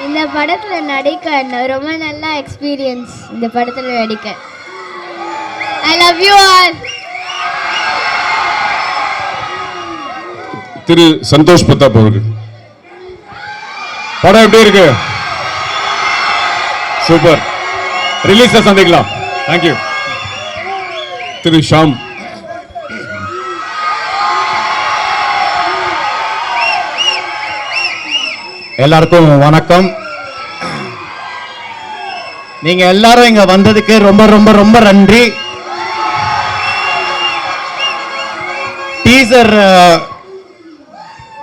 இந்த படத்தில் நடிக்க ரொம்ப நல்ல எக்ஸ்பீரியன்ஸ். இந்த படத்தில் நடிக்க ஐ லவ் யூ ஆல். திரு சந்தோஷ் பிரதாப் அவர்கள், படம் எப்படி இருக்கு? சூப்பர். ரிலீஸ்ல சந்திக்கலாம். தேங்க்யூ. திரு ஷாம். எல்லாருக்கும் வணக்கம். நீங்க எல்லாரும் இங்க வந்ததுக்கு ரொம்ப ரொம்ப ரொம்ப நன்றி.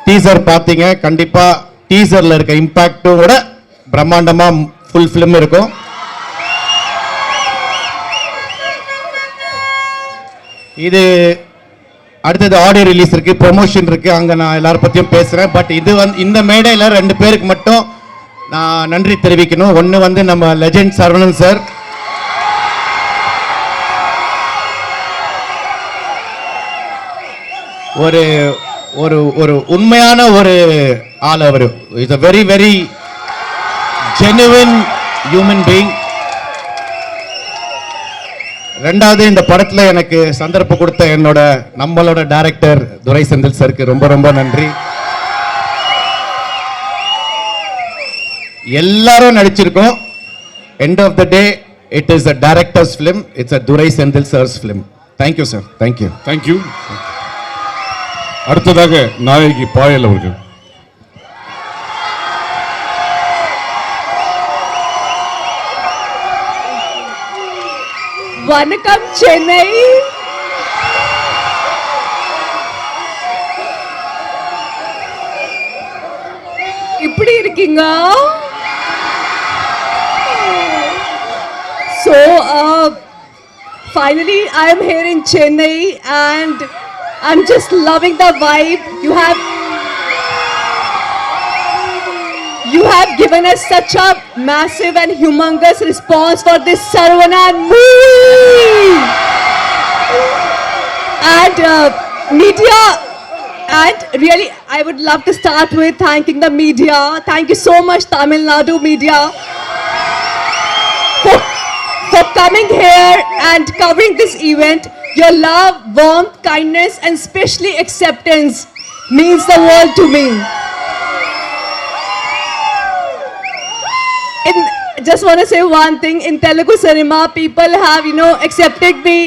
டீசர் பாத்தீங்க. கண்டிப்பா டீசர்ல இருக்க இம்பாக்டும் விட பிரம்மாண்டமா ஃபுல் ஃபிலிம் இருக்கும். இது அடுத்தது ஆடியோ ரிலீஸ் இருக்கு, ப்ரொமோஷன் இருக்கு, அங்க நான் எல்லாரும் பத்தியும் பேசுறேன். பட் இது இந்த மேடையில 2 பேருக்கு மட்டும் நான் நன்றி தெரிவிக்கணும். ஒன்னு நம்ம லெஜெண்ட் சரவணன் சார், ஒரு ஒரு ஒரு உண்மையான ஒரு ஆள். அவர் is a very very genuine human being. ரெண்டாவது, இந்த படத்துல எனக்கு சந்தர்ப்பம் கொடுத்த நம்மளோட டைரக்டர் துரை செந்தில் சாருக்கு ரொம்ப ரொம்ப நன்றி. எல்லாரும் நடிச்சிருக்கோம். End of the day it is a director's film. It's a Durai Senthil sir's film. Thank you sir. Thank you. Thank you. அடுத்ததாக நாயகி பாயல் அவர்கள். வணக்கம் சென்னை. எப்படி இருக்கீங்க? So finally I am here in Chennai and I'm just loving the vibe. You have given us such a massive and humongous response for this Saravanan movie. And media, and really I would love to start with thanking the media. Thank you so much Tamil Nadu media for coming here and covering this event. Your love, warmth, kindness and especially acceptance means the world to me. Just want to say one thing. In Telugu cinema, people have, accepted me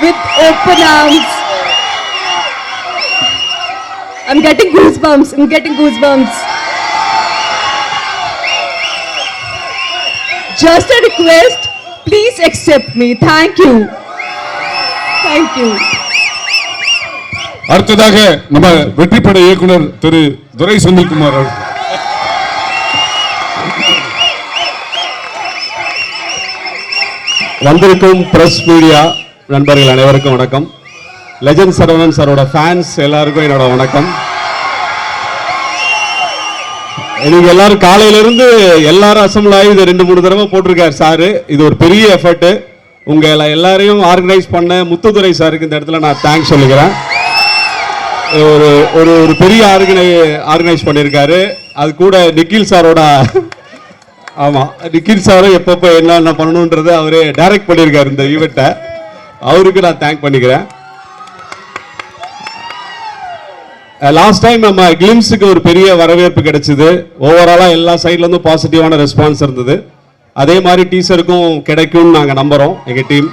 with open arms. I'm getting goosebumps. Just a request, please accept me. Thank you. அடுத்ததாக நம்ம வெற்றிப்பட இயக்குனர் திரு துரை செந்தில்குமார் அவர்கள். வந்திருக்கும் press media நண்பர்கள் அனைவருக்கும் வணக்கம். Legend Saravanan சாரோட fans எல்லாருக்கும் என்னோட வணக்கம். நீங்க எல்லாரும் காலையிலிருந்து எல்லாரும் அசம்பிள் ஆகி இதை 2-3 தடவை போட்டிருக்காரு சாரு. இது ஒரு பெரிய எஃபர்ட். உங்க எல்லாரையும் ஆர்கனைஸ் பண்ண முத்துதுரை சாருக்கு இந்த இடத்துல நான் தேங்க்ஸ் சொல்லிக்கிறேன். ஒரு ஒரு பெரிய ஆர்கனைஸ் பண்ணியிருக்காரு. அது கூட நிக்கில் சாரோட, ஆமாம், நிக்கில் சாரும் எப்பப்போ என்ன பண்ணணுன்றது அவரே டைரக்ட் பண்ணியிருக்காரு இந்த ஈவெண்ட்டை. அவருக்கு நான் தேங்க் பண்ணிக்கிறேன். லாஸ்ட் டைம் நம்ம கிளிம்ஸுக்கு ஒரு பெரிய வரவேற்பு கிடைச்சிது. ஓவராலாக எல்லா சைட்லேருந்தும் பாசிட்டிவான ரெஸ்பான்ஸ் இருந்தது. அதே மாதிரி டீசருக்கும் கிடைக்கும்னு நாங்கள் நம்புகிறோம் எங்கள் டீம்.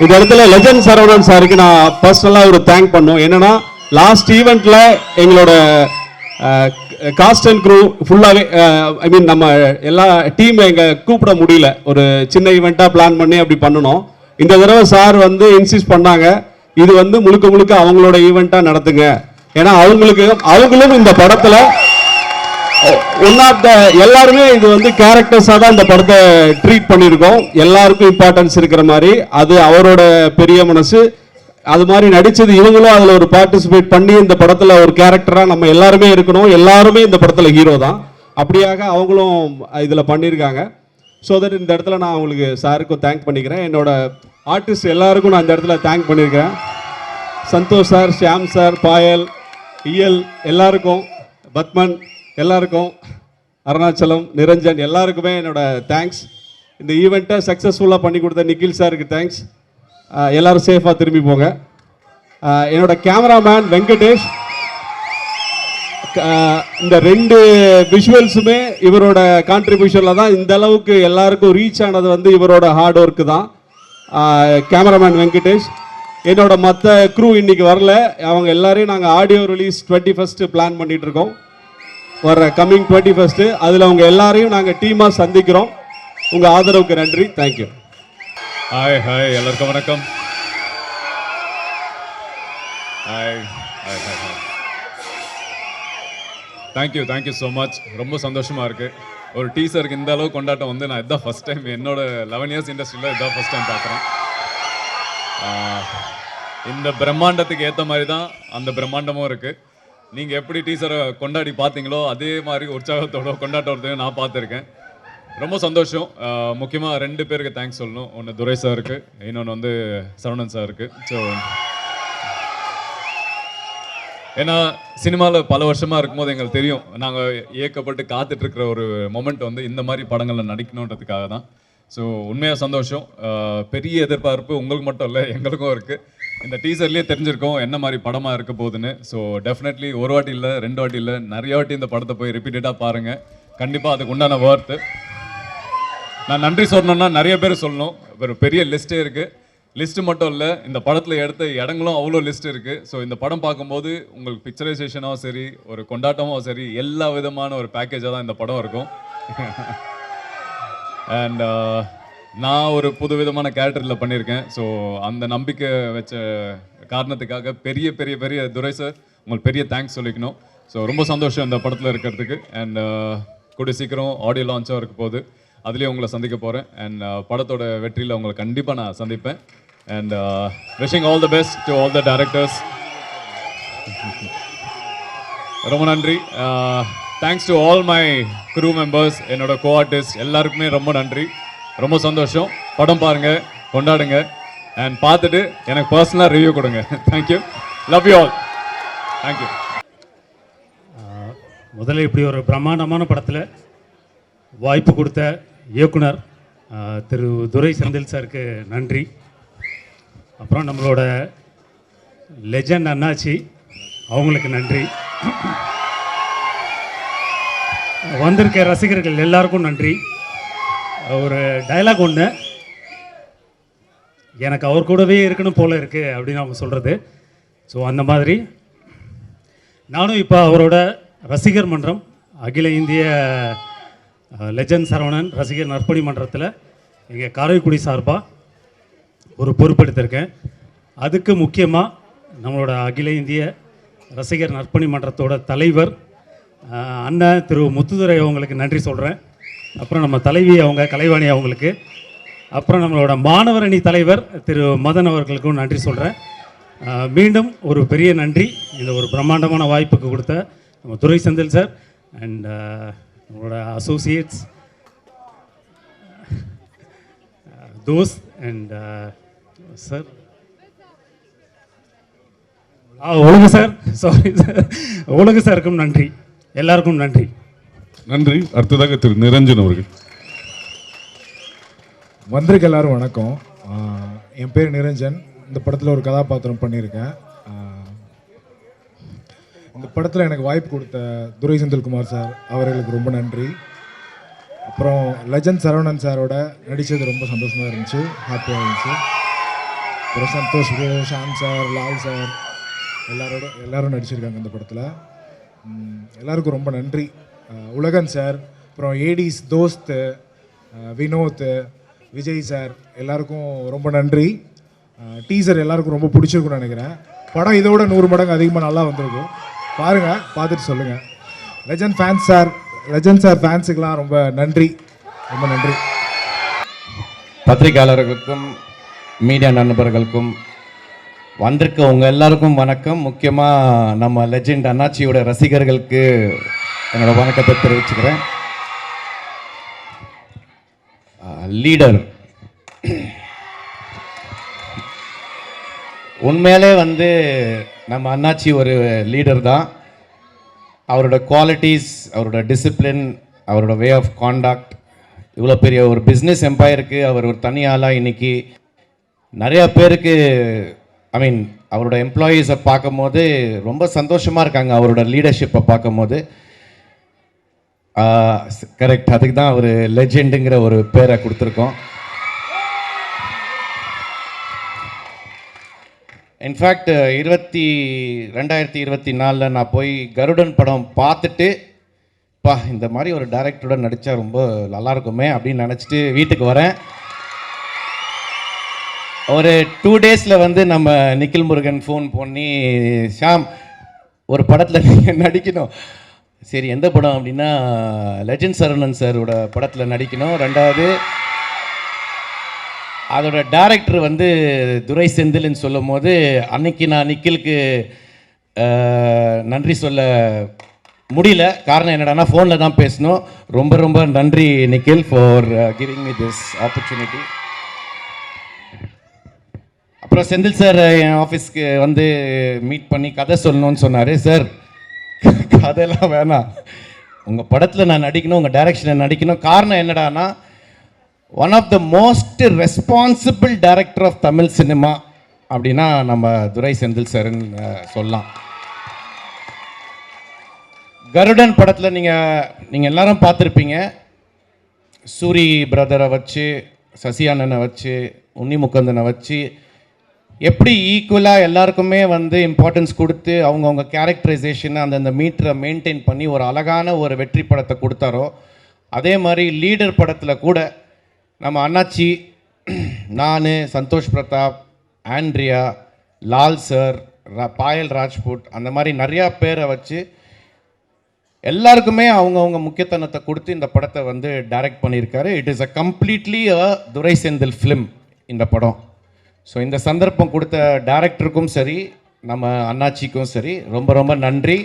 இந்த இடத்துல லெஜெண்ட் சரவணன் சாருக்கு நான் பர்சனலாக ஒரு தேங்க் பண்ணோம். என்னன்னா லாஸ்ட் ஈவெண்ட்ல எங்களோட காஸ்ட் அண்ட் க்ரூ ஃபுல்லாகவே, ஐ மீன் நம்ம எல்லா டீம் கூப்பிட முடியல. ஒரு சின்ன ஈவெண்ட்டாக பிளான் பண்ணி அப்படி பண்ணணும். இந்த தடவை சார் இன்சிஸ்ட் பண்ணாங்க, இது முழுக்க முழுக்க அவங்களோட ஈவெண்ட்டாக நடத்துங்க. ஏன்னா அவங்களும் இந்த படத்தில் ஒன் ஆஃப் த எல்லாருமே இது கேரக்டர்ஸாக தான் இந்த படத்தை ட்ரீட் பண்ணியிருக்கோம். எல்லாருக்கும் இம்பார்ட்டன்ஸ் இருக்கிற மாதிரி அது அவரோட பெரிய மனசு. அது மாதிரி நடிச்சது இவங்களும் அதில் ஒரு பார்ட்டிசிபேட் பண்ணி இந்த படத்தில் ஒரு கேரக்டராக நம்ம எல்லாருமே இருக்கணும். எல்லாருமே இந்த படத்தில் ஹீரோ தான். அப்படியாக அவங்களும் இதில் பண்ணியிருக்காங்க. ஸோ தட் இந்த இடத்துல நான் அவங்களுக்கு சாருக்கும் தேங்க் பண்ணிக்கிறேன். என்னோட ஆர்டிஸ்ட் எல்லாருக்கும் நான் இந்த இடத்துல தேங்க் பண்ணியிருக்கிறேன். சந்தோஷ் சார், ஷியாம் சார், பாயல், இயல் எல்லாருக்கும் பத்மன் எல்லாருக்கும், அருணாச்சலம், நிரஞ்சன் எல்லாருக்குமே என்னோட தேங்க்ஸ். இந்த ஈவெண்ட்டை சக்ஸஸ்ஃபுல்லாக பண்ணி கொடுத்த நிக்கில் சாருக்கு தேங்க்ஸ். எல்லாரும் சேஃபாக திரும்பி போங்க. என்னோட கேமராமேன் வெங்கடேஷ், இந்த 2 விஷுவல்ஸுமே இவரோட கான்ட்ரிபியூஷனில் தான் இந்த அளவுக்கு எல்லாருக்கும் ரீச் ஆனது வந்து இவரோட ஹார்ட் ஒர்க்கு தான். கேமராமேன் வெங்கடேஷ். என்னோட மற்ற க்ரூ இன்னைக்கு வரல, அவங்க எல்லாரையும் நாங்கள் ஆடியோ ரிலீஸ் 21 பிளான் பண்ணிட்டு இருக்கோம், வர கம்மிங் 21. அதில் அவங்க எல்லாரையும் நாங்கள் டீமாக சந்திக்கிறோம். உங்கள் ஆதரவுக்கு நன்றி. தேங்க்யூ. ஹாய் ஹாய் எல்லாருக்கும் வணக்கம். Hi hi hi hi thank you so much. ரொம்ப சந்தோஷமாக இருக்குது. ஒரு டீசருக்கு இந்த அளவு கொண்டாட்டம் வந்து நான் இதான் ஃபஸ்ட் டைம் என்னோட 11 இயர்ஸ் இண்டஸ்ட்ரியில் இதான் ஃபஸ்ட் டைம் பார்க்குறேன். இந்த பிரம்மாண்டத்துக்கு ஏற்ற மாதிரி தான் அந்த பிரம்மாண்டமும் இருக்குது. நீங்கள் எப்படி டீசரை கொண்டாடி பார்த்தீங்களோ அதே மாதிரி உற்சாகத்தோட கொண்டாட்டத்தையும் நான் பார்த்துருக்கேன். ரொம்ப சந்தோஷம். முக்கியமாக 2 பேருக்கு தேங்க்ஸ் சொல்லணும். ஒன்று துரை சாருக்கு, இன்னொன்று வந்து சரவணன் சாருக்கு. ஸோ ஏன்னா சினிமாவில் பல வருஷமாக இருக்கும்போது எங்களுக்கு தெரியும், நாங்கள் ஏக்கப்பட்டு காத்துட்ருக்கிற ஒரு மொமெண்ட் வந்து இந்த மாதிரி படங்களில் நடிக்கணுன்றதுக்காக தான். ஸோ உண்மையாக சந்தோஷம். பெரிய எதிர்பார்ப்பு உங்களுக்கு மட்டும் இல்லை, எங்களுக்கும் இருக்குது. இந்த டீசர்லேயே தெரிஞ்சிருக்கோம் என்ன மாதிரி படமாக இருக்க போகுதுன்னு. ஸோ டெஃபினெட்லி ஒரு வாட்டி இல்லை, 2 வாட்டி இல்லை, நிறைய வாட்டி இந்த படத்தை போய் ரிப்பீட்டடாக பாருங்கள். கண்டிப்பாக அதுக்கு உண்டான ஒர்த்து. நான் நன்றி சொல்லணும்னா நிறைய பேர் சொல்லணும். ஒரு பெரிய லிஸ்ட்டே இருக்குது. லிஸ்ட்டு மட்டும் இல்லை, இந்த படத்தில் எடுத்த இடங்களும் அவ்வளோ லிஸ்ட் இருக்குது. ஸோ இந்த படம் பார்க்கும்போது உங்களுக்கு பிக்சரைசேஷனாகவும் சரி, ஒரு கொண்டாட்டமும் சரி, எல்லா விதமான ஒரு பேக்கேஜாக தான் இந்த படம் இருக்கும். அண்ட் நான் ஒரு புது விதமான கேரக்டரில் பண்ணியிருக்கேன். ஸோ அந்த நம்பிக்கை வச்ச காரணத்துக்காக பெரிய பெரிய பெரிய துரை சார் உங்களுக்கு பெரிய தேங்க்ஸ் சொல்லிக்கணும். ஸோ ரொம்ப சந்தோஷம் இந்த படத்தில் இருக்கிறதுக்கு. அண்ட் கூடிய சீக்கிரம் ஆடியோ லான்ச்சாக இருக்க போகுது, அதுலேயும் உங்களை சந்திக்க போகிறேன். அண்ட் படத்தோட வெற்றியில் உங்களை கண்டிப்பாக நான் சந்திப்பேன். And wishing all the best to all the directors. ரொம்ப நன்றி. Thanks to all my crew members, என்னோட கோ ஆர்டிஸ்ட் எல்லாருக்குமே ரொம்ப நன்றி. ரொம்ப சந்தோஷம். படம் பாருங்கள், கொண்டாடுங்க. அண்ட் பார்த்துட்டு எனக்கு பர்சனலாக ரிவ்யூ கொடுங்க. Thank you. Love you all. Thank you. முதல்ல இப்படி ஒரு பிரம்மாண்டமான படத்தில் வாய்ப்பு கொடுத்த இயக்குனர் திரு துரை செந்தில் சாருக்கு நன்றி. அப்புறம் நம்மளோட லெஜண்ட் அண்ணாச்சி, அவங்களுக்கு நன்றி. வந்திருக்க ரசிகர்கள் எல்லாருக்கும் நன்றி. ஒரு டயலாக் ஒன்று, எனக்கு அவர் கூடவே இருக்கணும் போல இருக்குது அப்படின்னு அவங்க சொல்கிறது. ஸோ அந்த மாதிரி நானும் இப்போ அவரோட ரசிகர் மன்றம், அகில இந்திய லெஜண்ட் சரவணன் ரசிகர் நற்பணி மன்றத்தில் எங்கள் காரைக்குடி சார்பாக ஒரு பொறுப்பெடுத்திருக்கேன். அதுக்கு முக்கியமாக நம்மளோட அகில இந்திய ரசிகர் நற்பணி மன்றத்தோட தலைவர் அண்ணன் திரு முத்துதுரை அவங்களுக்கு நன்றி சொல்கிறேன். அப்புறம் நம்ம தலைவி அவங்க கலைவாணி அவங்களுக்கு, அப்புறம் நம்மளோட மாணவர் அணி தலைவர் திரு மதன் அவர்களுக்கும் நன்றி சொல்கிறேன். மீண்டும் ஒரு பெரிய நன்றி இந்த ஒரு பிரம்மாண்டமான வாய்ப்புக்கு கொடுத்த நம்ம துரை செந்தில் சார் அண்ட் நம்மளோட அசோசியேட்ஸ் தோஸ் அண்ட் சார் ஒழுங்கு சார், சாரி சார், ஒழுங்கு சாருக்கும் நன்றி. எல்லாருக்கும் நன்றி. நன்றி. அடுத்ததாக திரு நிரஞ்சன் அவர்கள். வந்திருக்க எல்லாரும் வணக்கம். என் பேர் நிரஞ்சன். இந்த படத்தில் ஒரு கதாபாத்திரம் பண்ணியிருக்கேன். இந்த படத்தில் எனக்கு வாய்ப்பு கொடுத்த துரை செந்தில்குமார் சார் அவர்களுக்கு ரொம்ப நன்றி. அப்புறம் லெஜண்ட் சரவணன் சாரோட நடித்தது ரொம்ப சந்தோஷமாக இருந்துச்சு, ஹாப்பியாக இருந்துச்சு. அப்புறம் Santhosh bro, Sham sir, Lal sir எல்லாரும் நடிச்சிருக்காங்க இந்த படத்தில். எல்லாருக்கும் ரொம்ப நன்றி. உலகன் சார், அப்புறம் ஏடிஸ் தோஸ்து, வினோத், விஜய் சார் எல்லாருக்கும் ரொம்ப நன்றி. டீசர் எல்லாருக்கும் ரொம்ப பிடிச்சிருக்குன்னு நினைக்கிறேன். படம் இதோட 100 மடங்கு அதிகமாக நல்லா வந்திருக்கும். பாருங்கள், பார்த்துட்டு சொல்லுங்கள். லெஜண்ட் சார் ஃபேன்ஸுக்கெலாம் ரொம்ப நன்றி, ரொம்ப நன்றி. பத்திரிகையாளர்களுக்கும் மீடியா நண்பர்களுக்கும் வந்திருக்க உங்கள் எல்லாருக்கும் வணக்கம். முக்கியமாக நம்ம லெஜெண்ட் அண்ணாச்சியோட ரசிகர்களுக்கு என்னோட வணக்கத்தை தெரிவிச்சுக்கிறேன். லீடர் உண்மையிலே நம்ம அண்ணாச்சி ஒரு லீடர் தான். அவரோட குவாலிட்டிஸ், அவரோட டிசிப்ளின், அவரோட வே ஆஃப் காண்டாக்ட், இவ்வளோ பெரிய ஒரு பிஸ்னஸ் எம்பையருக்கு அவர் ஒரு தனி ஆளாக இன்னைக்கு நிறையா பேருக்கு அவரோட எம்ப்ளாயீஸை பார்க்கும்போது ரொம்ப சந்தோஷமாக இருக்காங்க. அவரோட லீடர்ஷிப்பை பார்க்கும்போது கரெக்ட், அதுக்கு தான் அவர் லெஜெண்டுங்கிற ஒரு பேரை கொடுத்துருக்கோம். இன்ஃபேக்ட் 2024 நான் போய் கருடன் படம் பார்த்துட்டு இந்த மாதிரி ஒரு டைரக்டரோட நடித்தா ரொம்ப நல்லா இருக்குமே அப்படின்னு நினச்சிட்டு வீட்டுக்கு வரேன். ஒரு 2 டேஸில் வந்து நம்ம நிக்கில் முருகன் ஃபோன் பண்ணி, ஷாம் ஒரு படத்தில் நீங்கள் நடிக்கணும். சரி, எந்த படம் அப்படின்னா லெஜண்ட் சரவணன் சாரோட படத்தில் நடிக்கணும். 2வது அதோட டைரக்டர் வந்து துரை செந்தில்னு சொல்லும் போது அன்னைக்கு நான் நிக்கிலுக்கு நன்றி சொல்ல முடியல. காரணம் என்னடானா ஃபோனில் தான் பேசணும். ரொம்ப ரொம்ப நன்றி Nikhil for giving me this opportunity. அப்புறம் செந்தில் சார் என் ஆஃபீஸ்க்கு வந்து மீட் பண்ணி கதை சொல்லணும்னு சொன்னார். சார், கதையெல்லாம் வேணாம், உங்கள் படத்தில் நான் நடிக்கணும், உங்கள் டைரக்ஷனில் நடிக்கணும். காரணம் என்னடானா one of the most responsible director of Tamil cinema அப்படின்னா நம்ம துரை செந்தில் சார்ன்னு சொல்லலாம். கருடன் படத்தில் நீங்கள் எல்லாரும் பார்த்துருப்பீங்க. சூரி பிரதரை வச்சு, சசியானனை வச்சு, உன்னி முக்கந்தனை வச்சு எப்படி ஈக்குவலாக எல்லாருக்குமே வந்து இம்பார்ட்டன்ஸ் கொடுத்து அவங்கவுங்க கேரக்டரைசேஷனை அந்தந்த மீட்டரை மெயின்டைன் பண்ணி ஒரு அழகான ஒரு வெற்றி படத்தை கொடுத்தாரோ, அதே மாதிரி லீடர் படத்தில் கூட நம்ம அண்ணாச்சி, நான், சந்தோஷ் பிரதாப், ஆண்ட்ரியா, லால் சார், பாயல் ராஜ்புட், அந்த மாதிரி நிறையா பேரை வச்சு எல்லாருக்குமே அவங்கவுங்க முக்கியத்துவத்தை கொடுத்து இந்த படத்தை வந்து டைரக்ட் பண்ணியிருக்காரு. It is a completely a Durai Senthil film இந்த படம். ஸோ இந்த சந்தர்ப்பம் கொடுத்த டைரக்டருக்கும் சரி, நம்ம அண்ணாச்சிக்கும் சரி ரொம்ப ரொம்ப நன்றி.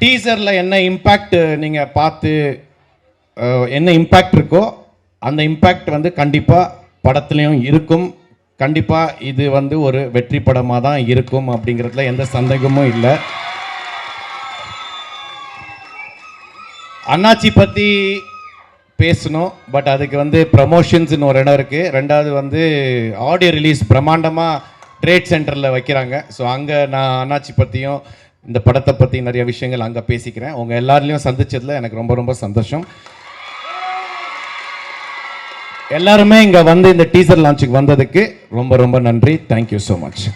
டீசரில் என்ன இம்பேக்ட் நீங்கள் பார்த்து என்ன இம்பேக்ட் இருக்கோ அந்த இம்பேக்ட் வந்து கண்டிப்பாக படத்துலையும் இருக்கும். கண்டிப்பாக இது வந்து ஒரு வெற்றி படமாக தான் இருக்கும் அப்படிங்கிறதுல எந்த சந்தேகமும் இல்லை. அண்ணாச்சி பற்றி பேசணும், பட் அதுக்கு வந்து ப்ரமோஷன்ஸ்னு ஒரு இடம் இருக்குது. 2வது வந்து ஆடியோ ரிலீஸ் பிரம்மாண்டமாக ட்ரேட் சென்டரில் வைக்கிறாங்க. ஸோ அங்கே நான் அண்ணாச்சி பற்றியும் இந்த படத்தை பற்றி நிறைய விஷயங்கள் அங்கே பேசிக்கிறேன். உங்கள் எல்லாரையும் சந்திச்சதில் எனக்கு ரொம்ப ரொம்ப சந்தோஷம். எல்லாருமே இங்கே வந்து இந்த டீசர் லான்ச்சுக்கு வந்ததுக்கு ரொம்ப ரொம்ப நன்றி. Thank you so much.